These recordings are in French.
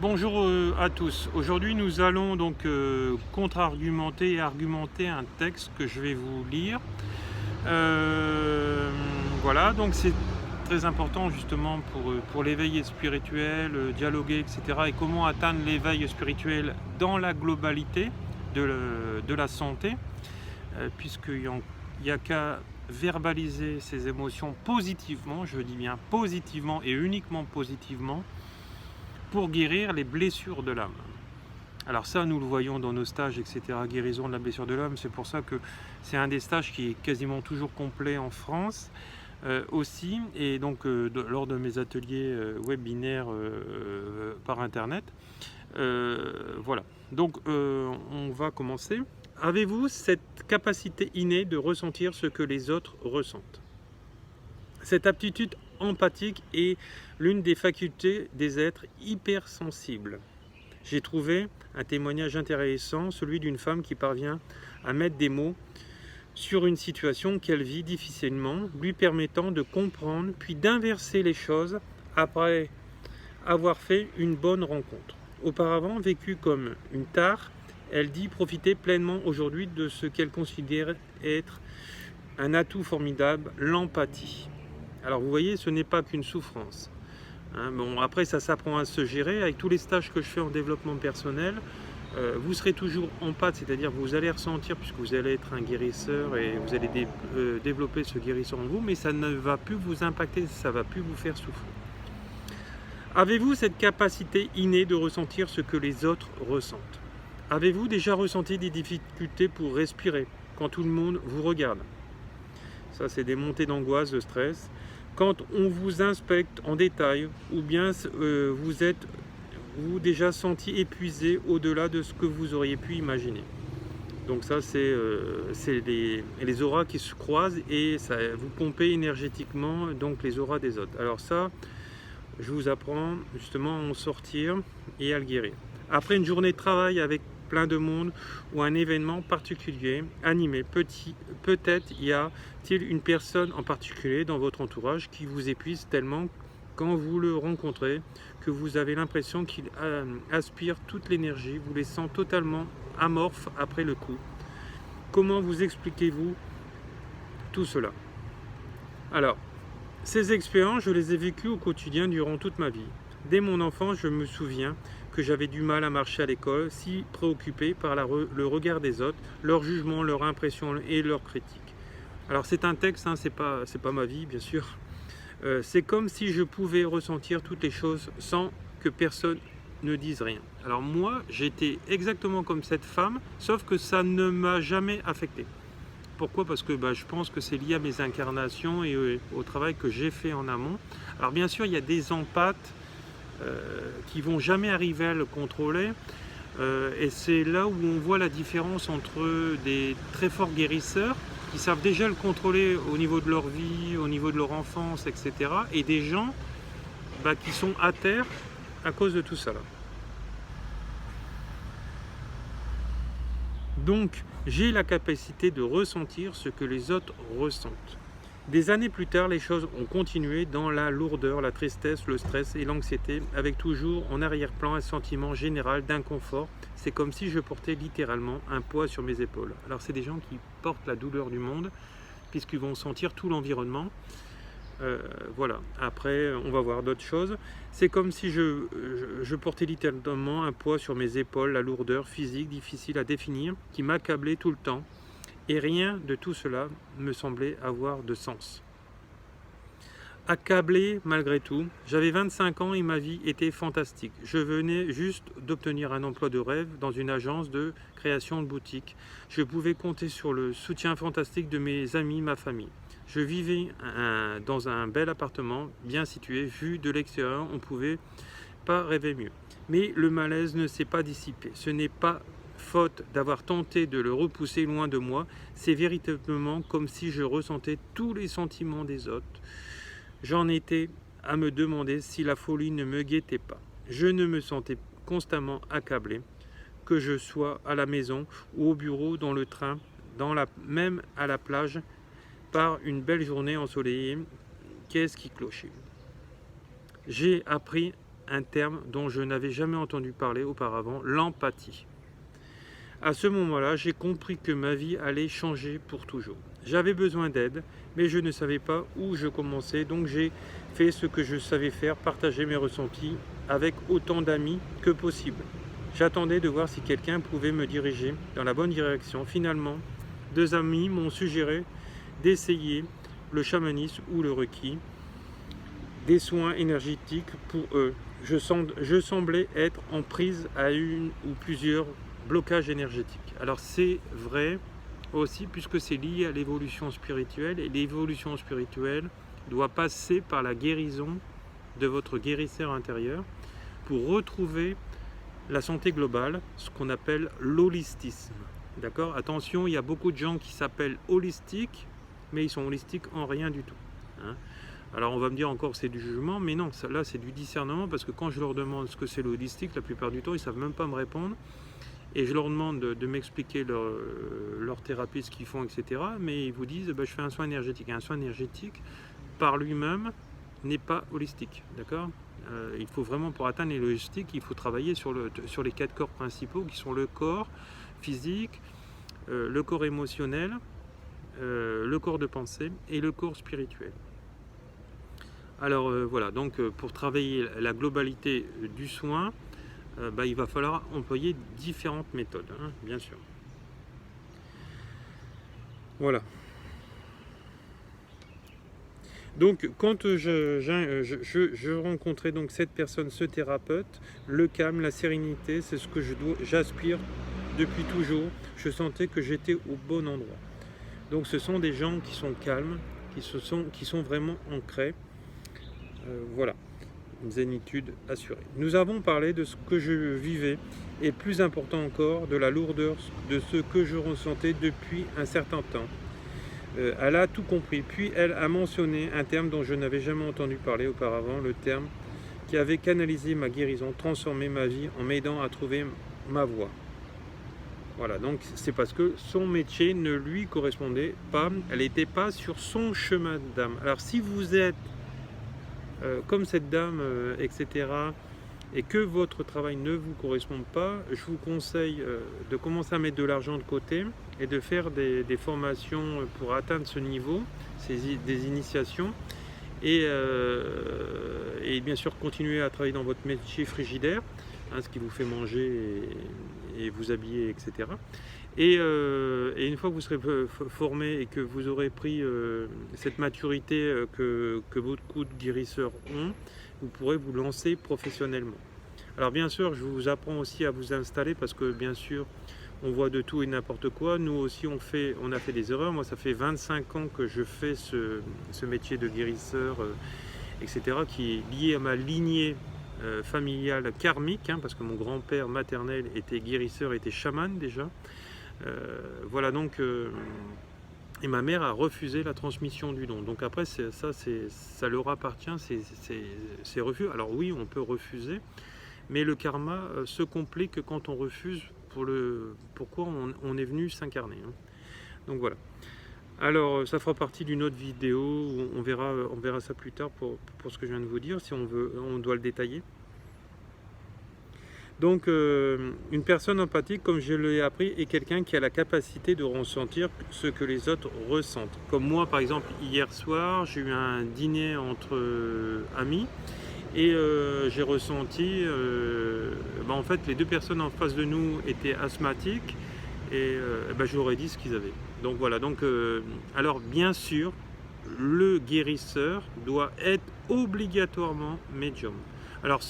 Bonjour à tous. Aujourd'hui, nous allons donc contre-argumenter et argumenter un texte que je vais vous lire. Euh, voilà, donc c'est très important justement pour l'éveil spirituel, dialoguer, etc. Et comment atteindre l'éveil spirituel dans la globalité de la santé, puisqu'il n'y a qu'à verbaliser ses émotions positivement, je dis bien positivement et uniquement positivement, pour guérir les blessures de l'âme. Alors ça, nous le voyons dans nos stages, etc., guérison de la blessure de l'homme. C'est pour ça que c'est un des stages qui est quasiment toujours complet en France aussi. Et donc, lors de mes ateliers webinaires par Internet. Voilà. Donc, on va commencer. Avez-vous cette capacité innée de ressentir ce que les autres ressentent? Cette aptitude empathique est l'une des facultés des êtres hypersensibles. J'ai trouvé un témoignage intéressant, celui d'une femme qui parvient à mettre des mots sur une situation qu'elle vit difficilement, lui permettant de comprendre puis d'inverser les choses après avoir fait une bonne rencontre. Auparavant vécue comme une tare, elle dit profiter pleinement aujourd'hui de ce qu'elle considère être un atout formidable, l'empathie. Alors vous voyez, ce n'est pas qu'une souffrance. Bon, après, ça s'apprend à se gérer. Avec tous les stages que je fais en développement personnel, vous serez toujours empathe, c'est-à-dire vous allez ressentir, puisque vous allez être un guérisseur et vous allez développer ce guérisseur en vous, mais ça ne va plus vous impacter, ça ne va plus vous faire souffrir. Avez-vous cette capacité innée de ressentir ce que les autres ressentent? Avez-vous déjà ressenti des difficultés pour respirer quand tout le monde vous regarde? Ça, c'est des montées d'angoisse, de stress. Quand on vous inspecte en détail, ou bien vous êtes déjà senti épuisé au-delà de ce que vous auriez pu imaginer. Donc ça, c'est les auras qui se croisent et ça, vous pompez énergétiquement donc les auras des autres. Alors ça, je vous apprends justement à en sortir et à le guérir. Après une journée de travail avec plein de monde ou un événement particulier, animé, peut-être y a-t-il une personne en particulier dans votre entourage qui vous épuise tellement quand vous le rencontrez que vous avez l'impression qu'il aspire toute l'énergie, vous laissant totalement amorphe après le coup. Comment vous expliquez-vous tout cela? Alors, ces expériences, je les ai vécues au quotidien durant toute ma vie. Dès mon enfance, je me souviens que j'avais du mal à marcher à l'école, si préoccupé par le regard des autres, leur jugement, leur impression et leurs critiques. Alors c'est un texte, hein, c'est pas ma vie bien sûr. C'est comme si je pouvais ressentir toutes les choses sans que personne ne dise rien. Alors moi, j'étais exactement comme cette femme, sauf que ça ne m'a jamais affecté. Pourquoi? Parce que je pense que c'est lié à mes incarnations et au travail que j'ai fait en amont. Alors bien sûr, il y a des empathes qui vont jamais arriver à le contrôler. Et c'est là où on voit la différence entre des très forts guérisseurs qui savent déjà le contrôler au niveau de leur vie, au niveau de leur enfance, etc. et des gens qui sont à terre à cause de tout ça. Donc, j'ai la capacité de ressentir ce que les autres ressentent. Des années plus tard, les choses ont continué dans la lourdeur, la tristesse, le stress et l'anxiété, avec toujours en arrière-plan un sentiment général d'inconfort. C'est comme si je portais littéralement un poids sur mes épaules. Alors c'est des gens qui portent la douleur du monde, puisqu'ils vont sentir tout l'environnement. Voilà, après on va voir d'autres choses. C'est comme si je portais littéralement un poids sur mes épaules, la lourdeur physique difficile à définir, qui m'accablait tout le temps. Et rien de tout cela me semblait avoir de sens. Accablé malgré tout, j'avais 25 ans et ma vie était fantastique. Je venais juste d'obtenir un emploi de rêve dans une agence de création de boutique. Je pouvais compter sur le soutien fantastique de mes amis, ma famille. Je vivais dans un bel appartement bien situé, vu de l'extérieur, on ne pouvait pas rêver mieux. Mais le malaise ne s'est pas dissipé. Ce n'est pas faute d'avoir tenté de le repousser loin de moi, c'est véritablement comme si je ressentais tous les sentiments des autres. J'en étais à me demander si la folie ne me guettait pas. Je ne me sentais constamment accablé, que je sois à la maison ou au bureau, dans le train, même à la plage, par une belle journée ensoleillée. Qu'est-ce qui clochait? J'ai appris un terme dont je n'avais jamais entendu parler auparavant, l'empathie. À ce moment-là, j'ai compris que ma vie allait changer pour toujours. J'avais besoin d'aide, mais je ne savais pas où je commençais, donc j'ai fait ce que je savais faire, partager mes ressentis avec autant d'amis que possible. J'attendais de voir si quelqu'un pouvait me diriger dans la bonne direction. Finalement, 2 amis m'ont suggéré d'essayer le chamanisme ou le reiki, des soins énergétiques pour eux. Je semblais être en prise à une ou plusieurs blocages énergétiques. Alors c'est vrai aussi puisque c'est lié à l'évolution spirituelle, et l'évolution spirituelle doit passer par la guérison de votre guérisseur intérieur pour retrouver la santé globale, ce qu'on appelle l'holistisme. D'accord? Attention, il y a beaucoup de gens qui s'appellent holistiques, mais ils sont holistiques en rien du tout. Hein? Alors on va me dire encore c'est du jugement, mais non, là c'est du discernement, parce que quand je leur demande ce que c'est l'holistique, la plupart du temps ils ne savent même pas me répondre. Et je leur demande de m'expliquer leur thérapie, ce qu'ils font, etc. Mais ils vous disent, je fais un soin énergétique. Et un soin énergétique, par lui-même, n'est pas holistique. D'accord ? Il faut vraiment, pour atteindre l'holistique, il faut travailler sur les 4 corps principaux, qui sont le corps physique, le corps émotionnel, le corps de pensée et le corps spirituel. Alors voilà, donc pour travailler la globalité du soin, il va falloir employer différentes méthodes, hein, bien sûr. Voilà. Donc quand je rencontrais donc cette personne, ce thérapeute, le calme, la sérénité, c'est ce que j'aspire depuis toujours. Je sentais que j'étais au bon endroit. Donc ce sont des gens qui sont calmes, qui sont vraiment ancrés. Voilà. Une zénitude assurée. Nous avons parlé de ce que je vivais et plus important encore de la lourdeur de ce que je ressentais depuis un certain temps. Elle a tout compris, puis elle a mentionné un terme dont je n'avais jamais entendu parler auparavant, le terme qui avait canalisé ma guérison, transformé ma vie en m'aidant à trouver ma voie. Voilà, donc c'est parce que son métier ne lui correspondait pas, elle n'était pas sur son chemin d'âme. Alors si vous êtes comme cette dame, etc., et que votre travail ne vous correspond pas, je vous conseille de commencer à mettre de l'argent de côté et de faire des formations pour atteindre ce niveau, des initiations, et bien sûr continuer à travailler dans votre métier frigidaire, hein, ce qui vous fait manger et vous habiller, etc. Et une fois que vous serez formé et que vous aurez pris cette maturité que beaucoup de guérisseurs ont, vous pourrez vous lancer professionnellement. Alors bien sûr, je vous apprends aussi à vous installer parce que bien sûr, on voit de tout et n'importe quoi. Nous aussi, on a fait des erreurs. Moi, ça fait 25 ans que je fais ce métier de guérisseur, etc., qui est lié à ma lignée familiale karmique, hein, parce que mon grand-père maternel était guérisseur, était chaman déjà. Voilà donc, et ma mère a refusé la transmission du don. Donc après, ça leur appartient, c'est refus. Alors oui, on peut refuser, mais le karma se complique quand on refuse pourquoi on est venu s'incarner. Hein. Donc voilà. Alors ça fera partie d'une autre vidéo où on verra ça plus tard pour ce que je viens de vous dire, si on doit le détailler. Donc, une personne empathique, comme je l'ai appris, est quelqu'un qui a la capacité de ressentir ce que les autres ressentent. Comme moi, par exemple, hier soir, j'ai eu un dîner entre amis et j'ai ressenti, en fait, les 2 personnes en face de nous étaient asthmatiques et je leur ai dit ce qu'ils avaient. Donc voilà, alors bien sûr, le guérisseur doit être obligatoirement médium. Alors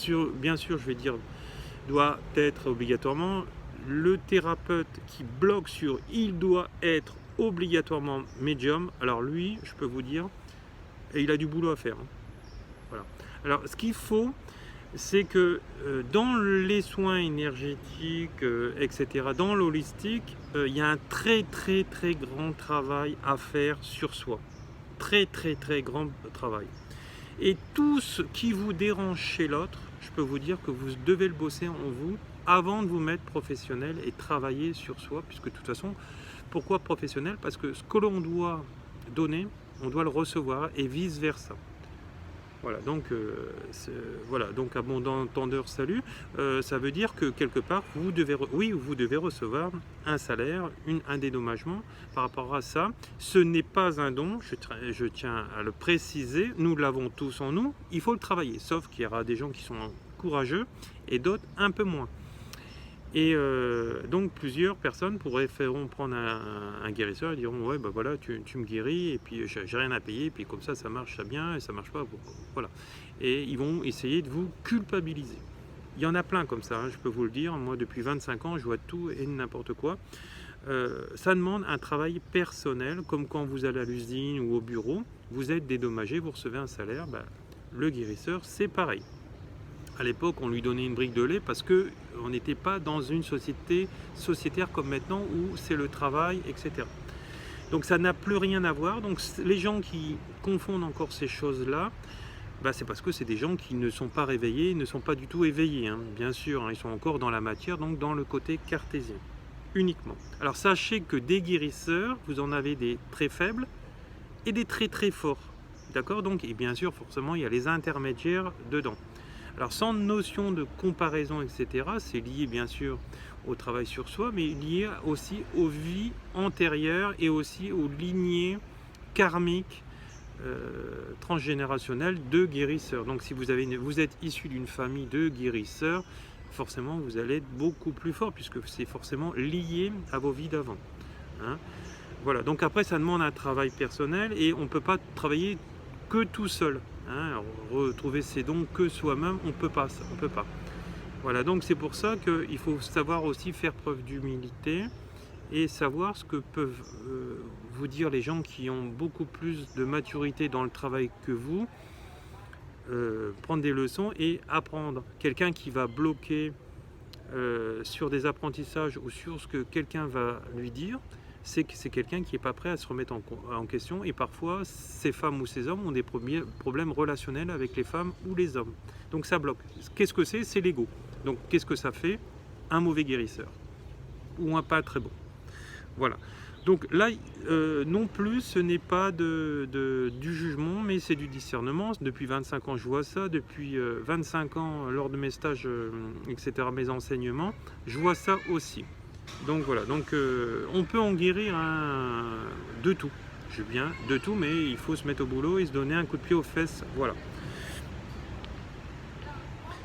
bien sûr, je vais dire doit être obligatoirement, le thérapeute qui bloque sur il doit être obligatoirement médium, alors lui, je peux vous dire, il a du boulot à faire. Hein. Voilà. Alors ce qu'il faut, c'est que dans les soins énergétiques, etc., dans l'holistique, il y a un très très très grand travail à faire sur soi. Très très très grand travail. Et tout ce qui vous dérange chez l'autre, je peux vous dire que vous devez le bosser en vous avant de vous mettre professionnel et travailler sur soi, puisque de toute façon, pourquoi professionnel? Parce que ce que l'on doit donner, on doit le recevoir et vice versa. Voilà, donc, voilà, donc à bon entendeur, salut. Ça veut dire que quelque part, vous devez recevoir un salaire, un dédommagement par rapport à ça. Ce n'est pas un don, je tiens à le préciser, nous l'avons tous en nous, il faut le travailler, sauf qu'il y aura des gens qui sont courageux et d'autres un peu moins. Et donc plusieurs personnes préféreront prendre un guérisseur et diront ouais bah voilà tu me guéris et puis j'ai rien à payer et puis comme ça marche ça bien et ça marche pas voilà, et ils vont essayer de vous culpabiliser. Il y en a plein comme ça, hein, je peux vous le dire, moi depuis 25 ans je vois tout et n'importe quoi. Ça demande un travail personnel, comme quand vous allez à l'usine ou au bureau, vous êtes dédommagé, vous recevez un salaire, bah, le guérisseur c'est pareil. À l'époque, on lui donnait une brique de lait parce qu'on n'était pas dans une société sociétaire comme maintenant où c'est le travail, etc. Donc ça n'a plus rien à voir. Donc les gens qui confondent encore ces choses-là, bah, c'est parce que c'est des gens qui ne sont pas réveillés, ne sont pas du tout éveillés, hein, bien sûr. Hein, ils sont encore dans la matière, donc dans le côté cartésien, uniquement. Alors sachez que des guérisseurs, vous en avez des très faibles et des très très forts. D'accord? Donc, et bien sûr, forcément, il y a les intermédiaires dedans. Alors sans notion de comparaison, etc., c'est lié bien sûr au travail sur soi, mais lié aussi aux vies antérieures et aussi aux lignées karmiques transgénérationnelles de guérisseurs. Donc si vous êtes issu d'une famille de guérisseurs, forcément vous allez être beaucoup plus fort puisque c'est forcément lié à vos vies d'avant. Hein, voilà, donc après ça demande un travail personnel et on ne peut pas travailler que tout seul. Hein, retrouver ses dons que soi-même, on peut pas. Voilà, donc c'est pour ça qu'il faut savoir aussi faire preuve d'humilité et savoir ce que peuvent vous dire les gens qui ont beaucoup plus de maturité dans le travail que vous, prendre des leçons et apprendre. Quelqu'un qui va bloquer sur des apprentissages ou sur ce que quelqu'un va lui dire, c'est que c'est quelqu'un qui n'est pas prêt à se remettre en question, et parfois ces femmes ou ces hommes ont des problèmes relationnels avec les femmes ou les hommes. Donc ça bloque. Qu'est-ce que c'est? C'est l'ego. Donc qu'est-ce que ça fait? Un mauvais guérisseur ou un pas très bon. Voilà. Donc là, non plus, ce n'est pas du jugement, mais c'est du discernement. Depuis 25 ans, je vois ça. Depuis 25 ans, lors de mes stages, etc., mes enseignements, je vois ça aussi. Donc voilà, donc on peut en guérir de tout. Je dis bien de tout, mais il faut se mettre au boulot et se donner un coup de pied aux fesses. Voilà.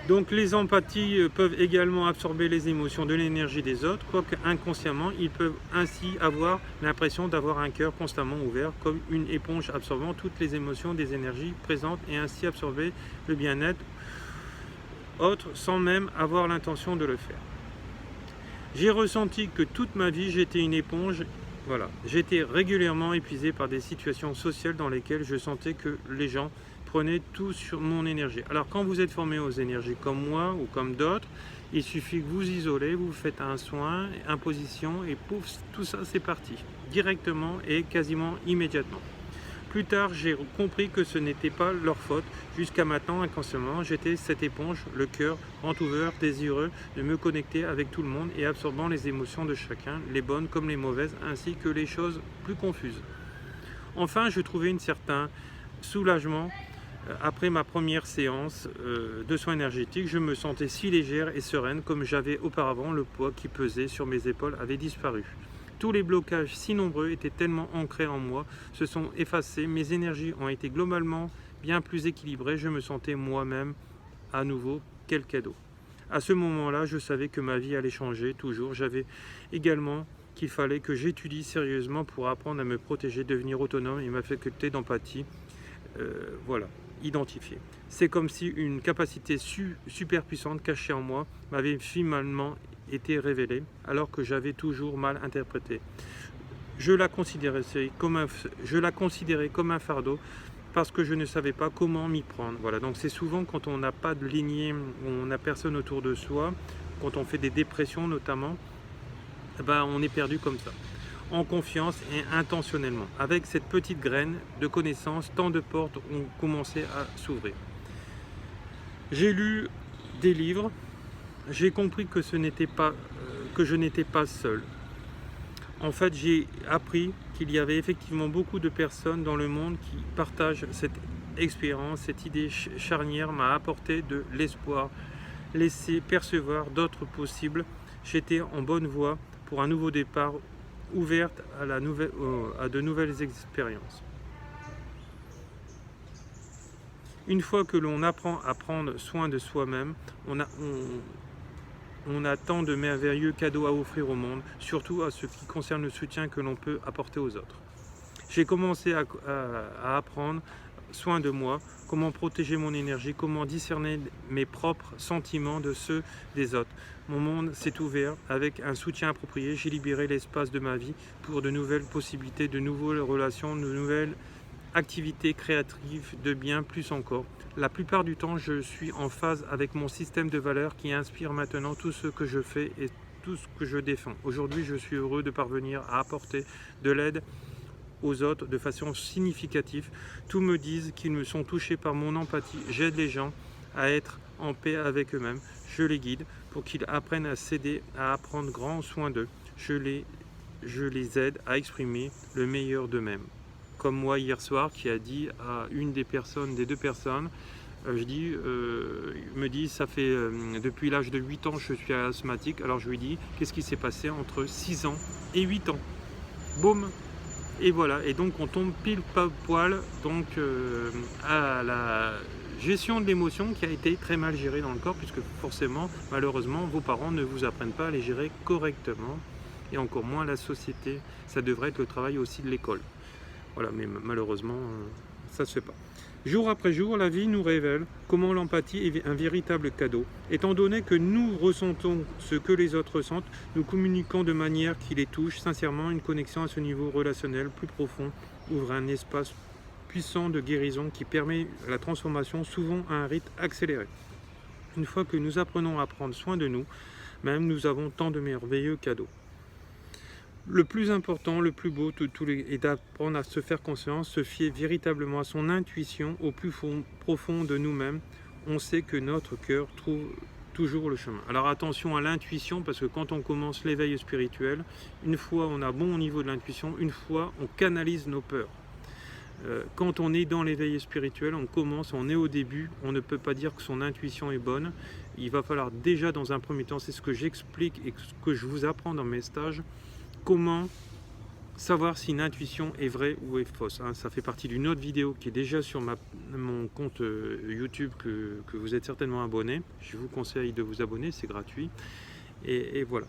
Donc les empathies peuvent également absorber les émotions de l'énergie des autres, quoique inconsciemment, ils peuvent ainsi avoir l'impression d'avoir un cœur constamment ouvert, comme une éponge absorbant toutes les émotions des énergies présentes et ainsi absorber le bien-être autre sans même avoir l'intention de le faire. J'ai ressenti que toute ma vie, j'étais une éponge. Voilà. J'étais régulièrement épuisé par des situations sociales dans lesquelles je sentais que les gens prenaient tout sur mon énergie. Alors quand vous êtes formé aux énergies comme moi ou comme d'autres, il suffit que vous isolez, vous faites un soin, imposition et pouf, tout ça c'est parti. Directement et quasiment immédiatement. Plus tard, j'ai compris que ce n'était pas leur faute. Jusqu'à maintenant, inconsciemment, j'étais cette éponge, le cœur grand ouvert, désireux de me connecter avec tout le monde et absorbant les émotions de chacun, les bonnes comme les mauvaises, ainsi que les choses plus confuses. Enfin, je trouvais un certain soulagement. Après ma première séance de soins énergétiques, je me sentais si légère et sereine comme j'avais auparavant. Le poids qui pesait sur mes épaules avait disparu. Tous les blocages si nombreux étaient tellement ancrés en moi, se sont effacés, mes énergies ont été globalement bien plus équilibrées, je me sentais moi-même à nouveau, quel cadeau. À ce moment-là, je savais que ma vie allait changer toujours. J'avais également qu'il fallait que j'étudie sérieusement pour apprendre à me protéger, devenir autonome et ma faculté d'empathie, voilà, identifiée. C'est comme si une capacité super puissante cachée en moi m'avait finalement été révélée alors que j'avais toujours mal interprété. Je la considérais comme un fardeau parce que je ne savais pas comment m'y prendre. Voilà, donc c'est souvent quand on n'a pas de lignée, on n'a personne autour de soi, quand on fait des dépressions notamment, ben on est perdu comme ça, en confiance et intentionnellement. Avec cette petite graine de connaissance, tant de portes ont commencé à s'ouvrir. J'ai lu des livres, j'ai compris que je n'étais pas seul. En fait, j'ai appris qu'il y avait effectivement beaucoup de personnes dans le monde qui partagent cette expérience, cette idée charnière m'a apporté de l'espoir, laissé percevoir d'autres possibles. J'étais en bonne voie pour un nouveau départ, ouverte à de nouvelles expériences. Une fois que l'on apprend à prendre soin de soi-même, on a tant de merveilleux cadeaux à offrir au monde, surtout à ce qui concerne le soutien que l'on peut apporter aux autres. J'ai commencé à apprendre soin de moi, comment protéger mon énergie, comment discerner mes propres sentiments de ceux des autres. Mon monde s'est ouvert avec un soutien approprié. J'ai libéré l'espace de ma vie pour de nouvelles possibilités, de nouvelles relations, de nouvelles activités créatives, de bien plus encore. La plupart du temps, je suis en phase avec mon système de valeurs qui inspire maintenant tout ce que je fais et tout ce que je défends. Aujourd'hui, je suis heureux de parvenir à apporter de l'aide aux autres de façon significative. Tous me disent qu'ils me sont touchés par mon empathie. J'aide les gens à être en paix avec eux-mêmes. Je les guide pour qu'ils apprennent à s'aider, à prendre grand soin d'eux. Je les aide à exprimer le meilleur d'eux-mêmes. Comme moi hier soir qui a dit à une des deux personnes, me dit ça fait depuis l'âge de 8 ans je suis asthmatique. Alors je lui dis qu'est-ce qui s'est passé entre 6 ans et 8 ans. Boum. Et voilà, et donc on tombe pile poil donc à la gestion de l'émotion qui a été très mal gérée dans le corps, puisque forcément, malheureusement, vos parents ne vous apprennent pas à les gérer correctement, et encore moins la société. Ça devrait être le travail aussi de l'école. Voilà, mais malheureusement, ça ne se fait pas. Jour après jour, la vie nous révèle comment l'empathie est un véritable cadeau. Étant donné que nous ressentons ce que les autres ressentent, nous communiquons de manière qui les touche. Sincèrement, une connexion à ce niveau relationnel plus profond ouvre un espace puissant de guérison qui permet la transformation, souvent à un rythme accéléré. Une fois que nous apprenons à prendre soin de nous, même nous avons tant de merveilleux cadeaux. Le plus important, le plus beau est d'apprendre à se faire confiance, se fier véritablement à son intuition, au plus profond de nous-mêmes. On sait que notre cœur trouve toujours le chemin. Alors attention à l'intuition, parce que quand on commence l'éveil spirituel, une fois on a bon au niveau de l'intuition, une fois on canalise nos peurs. Quand on est dans l'éveil spirituel, on est au début, on ne peut pas dire que son intuition est bonne. Il va falloir déjà dans un premier temps, c'est ce que j'explique et ce que je vous apprends dans mes stages, comment savoir si une intuition est vraie ou est fausse. Ça fait partie d'une autre vidéo qui est déjà sur mon compte YouTube que vous êtes certainement abonné. Je vous conseille de vous abonner, c'est gratuit. Et voilà.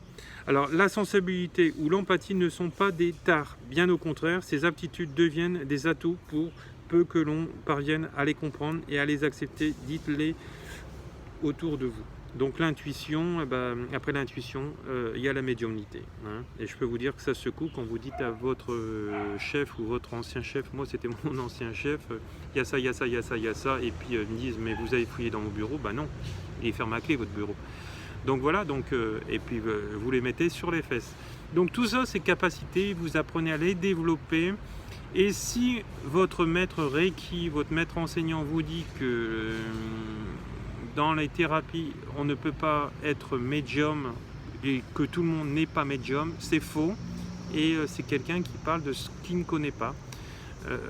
Alors la sensibilité ou l'empathie ne sont pas des tares. Bien au contraire, ces aptitudes deviennent des atouts pour peu que l'on parvienne à les comprendre et à les accepter. Dites-les autour de vous. Donc l'intuition, après l'intuition, il y a la médiumnité. Et je peux vous dire que ça secoue quand vous dites à votre chef ou votre ancien chef, moi c'était mon ancien chef, il y a ça, il y a ça, il y a ça, il y a ça, et puis ils me disent mais vous avez fouillé dans mon bureau, non, il est fermé à clé votre bureau. Donc voilà, et puis vous les mettez sur les fesses. Donc tout ça, ces capacités, vous apprenez à les développer. Et si votre maître Reiki, votre maître enseignant vous dit que dans les thérapies, on ne peut pas être médium et que tout le monde n'est pas médium, c'est faux. Et c'est quelqu'un qui parle de ce qu'il ne connaît pas.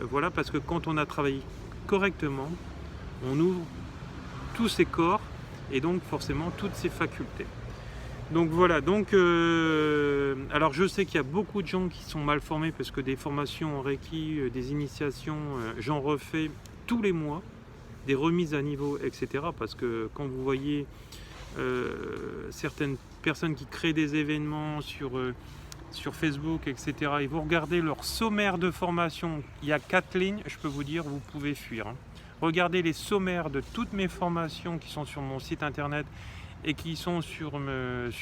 Voilà, parce que quand on a travaillé correctement, on ouvre tous ses corps et donc forcément toutes ses facultés. Donc voilà, alors je sais qu'il y a beaucoup de gens qui sont mal formés parce que des formations en Reiki, des initiations, j'en refais tous les mois, des remises à niveau, etc. Parce que quand vous voyez certaines personnes qui créent des événements sur Facebook, etc., et vous regardez leur sommaire de formation, il y a 4 lignes, je peux vous dire, vous pouvez fuir. Regardez les sommaires de toutes mes formations qui sont sur mon site internet et qui sont sur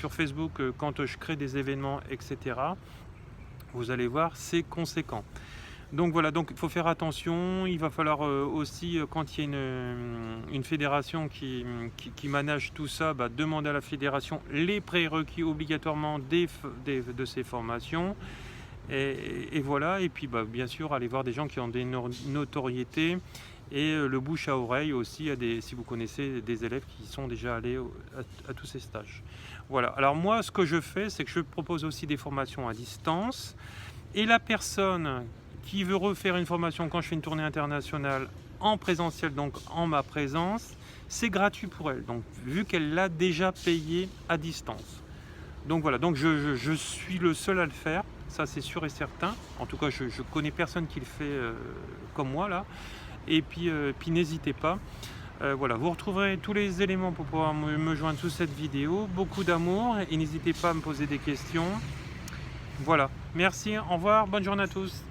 Facebook quand je crée des événements, etc. Vous allez voir, c'est conséquent. Donc voilà, donc il faut faire attention. Il va falloir aussi, quand il y a une fédération qui manage tout ça, demander à la fédération les prérequis obligatoirement de ces formations. Et voilà, et puis bien sûr, aller voir des gens qui ont des notoriétés. Et le bouche à oreille aussi, si vous connaissez des élèves qui sont déjà allés à tous ces stages. Voilà, alors moi ce que je fais, c'est que je propose aussi des formations à distance. Et la personne qui veut refaire une formation quand je fais une tournée internationale en présentiel, donc en ma présence, c'est gratuit pour elle, donc vu qu'elle l'a déjà payé à distance. Donc voilà, donc je suis le seul à le faire, ça c'est sûr et certain. En tout cas, je connais personne qui le fait comme moi là. Et puis n'hésitez pas. Voilà, vous retrouverez tous les éléments pour pouvoir me joindre sous cette vidéo. Beaucoup d'amour et n'hésitez pas à me poser des questions. Voilà, merci, au revoir, bonne journée à tous.